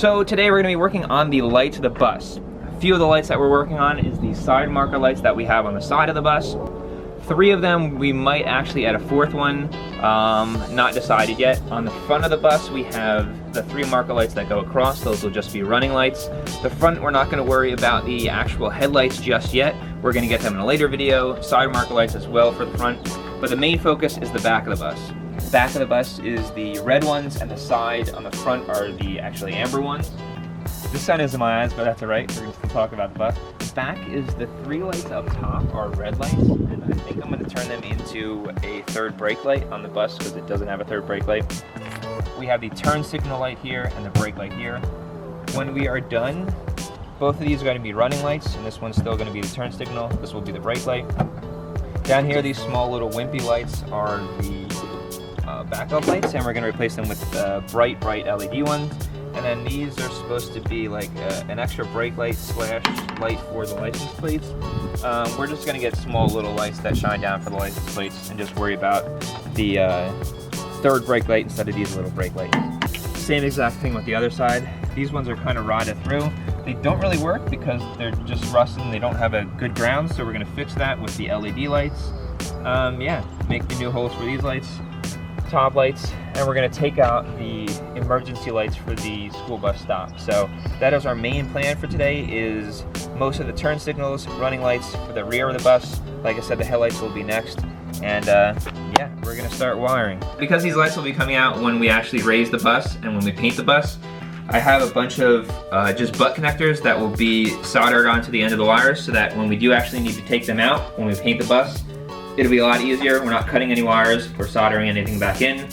So today we're going to be working on the lights of the bus. A few of the lights that we're working on is the side marker lights that we have on the side of the bus. 3 of them, we might actually add a 4th one, not decided yet. On the front of the bus we have the 3 marker lights that go across. Those will just be running lights. The front, we're not going to worry about the actual headlights just yet. We're going to get them in a later video. Side marker lights as well for the front, but the main focus is the back of the bus. The back of the bus is the red ones, and the side on the front are the actually amber ones. The sun is in my eyes, but that's alright. We're going to talk about the bus. The back is the 3 lights up top are red lights, and I think I'm going to turn them into a 3rd brake light on the bus because it doesn't have a 3rd brake light. We have the turn signal light here and the brake light here. When we are done, both of these are going to be running lights, and this one's still going to be the turn signal. This will be the brake light. Down here, these small little wimpy lights are the backup lights, and we're going to replace them with bright LED ones. And then these are supposed to be like an extra brake light slash light for the license plates. We're just going to get small little lights that shine down for the license plates and just worry about the 3rd brake light instead of these little brake lights. Same exact thing with the other side. These ones are kind of rotted through. They don't really work because they're just rusted and they don't have a good ground, so we're going to fix that with the LED lights. Yeah, make the new holes for these lights, top lights, and we're going to take out the emergency lights for the school bus stop. So that is our main plan for today, is most of the turn signals, running lights for the rear of the bus. Like I said, the headlights will be next, and yeah, we're going to start wiring. Because these lights will be coming out when we actually raise the bus and when we paint the bus, I have a bunch of just butt connectors that will be soldered onto the end of the wires so that when we do actually need to take them out when we paint the bus, it'll be a lot easier. We're not cutting any wires or soldering anything back in.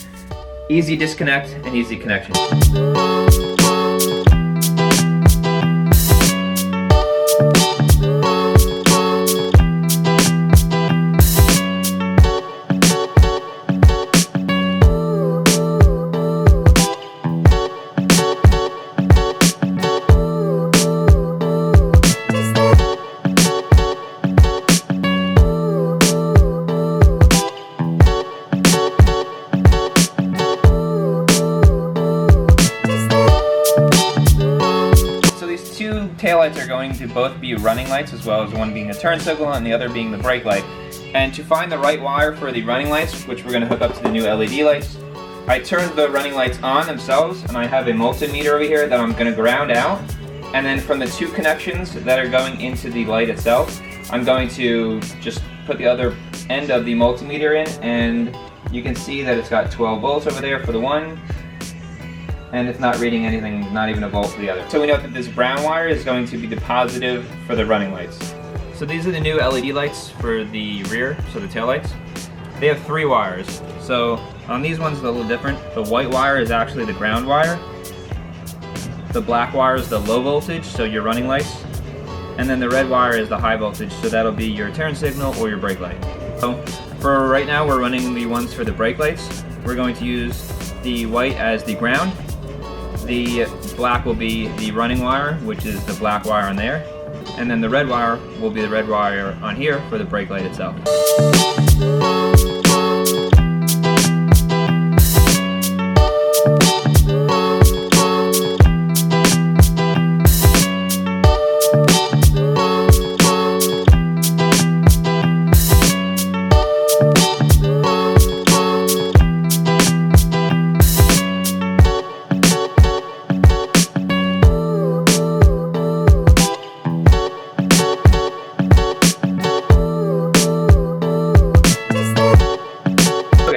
Easy disconnect and easy connection. Taillights are going to both be running lights, as well as one being a turn signal and the other being the brake light. And to find the right wire for the running lights, which we're going to hook up to the new LED lights, I turned the running lights on themselves, and I have a multimeter over here that I'm going to ground out. And then from the 2 connections that are going into the light itself, I'm going to just put the other end of the multimeter in, and you can see that it's got 12 volts over there for the one, and it's not reading anything, not even a volt for the other. So we know that this brown wire is going to be the positive for the running lights. So these are the new LED lights for the rear, so the tail lights. They have 3 wires. So on these ones, it's a little different. The white wire is actually the ground wire. The black wire is the low voltage, so your running lights. And then the red wire is the high voltage, so that'll be your turn signal or your brake light. So for right now, we're running the ones for the brake lights. We're going to use the white as the ground. The black will be the running wire, which is the black wire on there. And then the red wire will be the red wire on here for the brake light itself.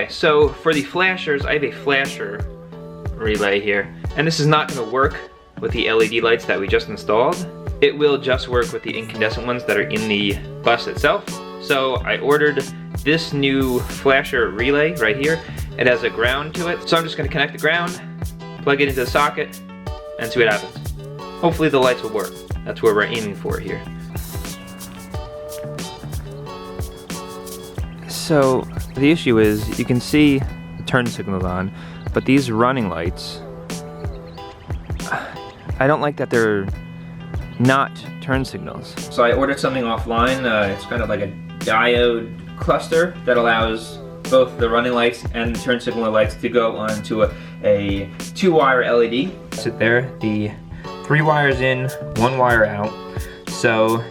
So for the flashers, I have a flasher relay here, and this is not going to work with the LED lights that we just installed. It will just work with the incandescent ones that are in the bus itself. So I ordered this new flasher relay right here. It has a ground to it, so I'm just going to connect the ground, plug it into the socket, and see what happens. Hopefully the lights will work. That's where we're aiming for here. So the issue is, you can see the turn signals on, but these running lights, I don't like that they're not turn signals. So I ordered something offline. It's kind of like a diode cluster that allows both the running lights and the turn signal lights to go onto a 2-wire LED. Sit there, the 3 wires in, 1 wire out. So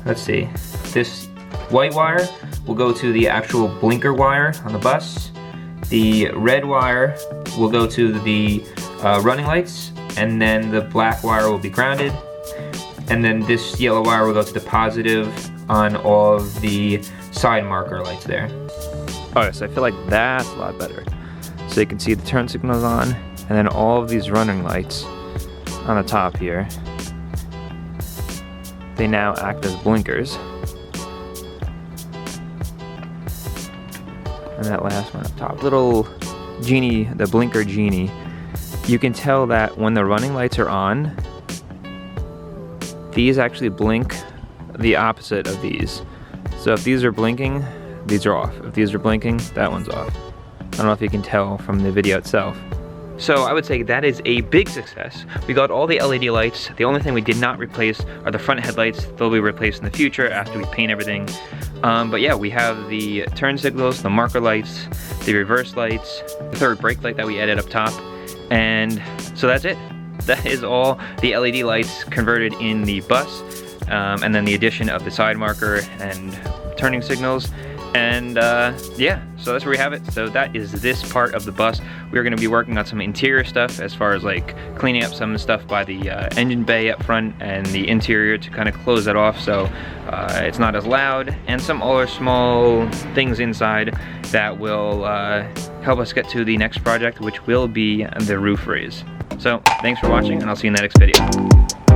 let's see, this white wire will go to the actual blinker wire on the bus. The red wire will go to the running lights, and then the black wire will be grounded. And then this yellow wire will go to the positive on all of the side marker lights there. Alright, so I feel like that's a lot better. So you can see the turn signals on, and then all of these running lights on the top here, they now act as blinkers. And that last one up top, little genie, the blinker genie, you can tell that when the running lights are on, these actually blink the opposite of these. So if these are blinking, these are off. If these are blinking, that one's off. I don't know if you can tell from the video itself. So I would say that is a big success. We got all the LED lights. The only thing we did not replace are the front headlights. They'll be replaced in the future after we paint everything. But yeah, we have the turn signals, the marker lights, the reverse lights, the third brake light that we added up top. And so that's it. That is all the LED lights converted in the bus. And then the addition of the side marker and turning signals. And yeah, so that's where we have it. So that is this part of the bus. We're gonna be working on some interior stuff as far as like cleaning up some stuff by the engine bay up front and the interior to kind of close that off so it's not as loud, and some other small things inside that will help us get to the next project, which will be the roof raise. So thanks for watching, and I'll see you in the next video.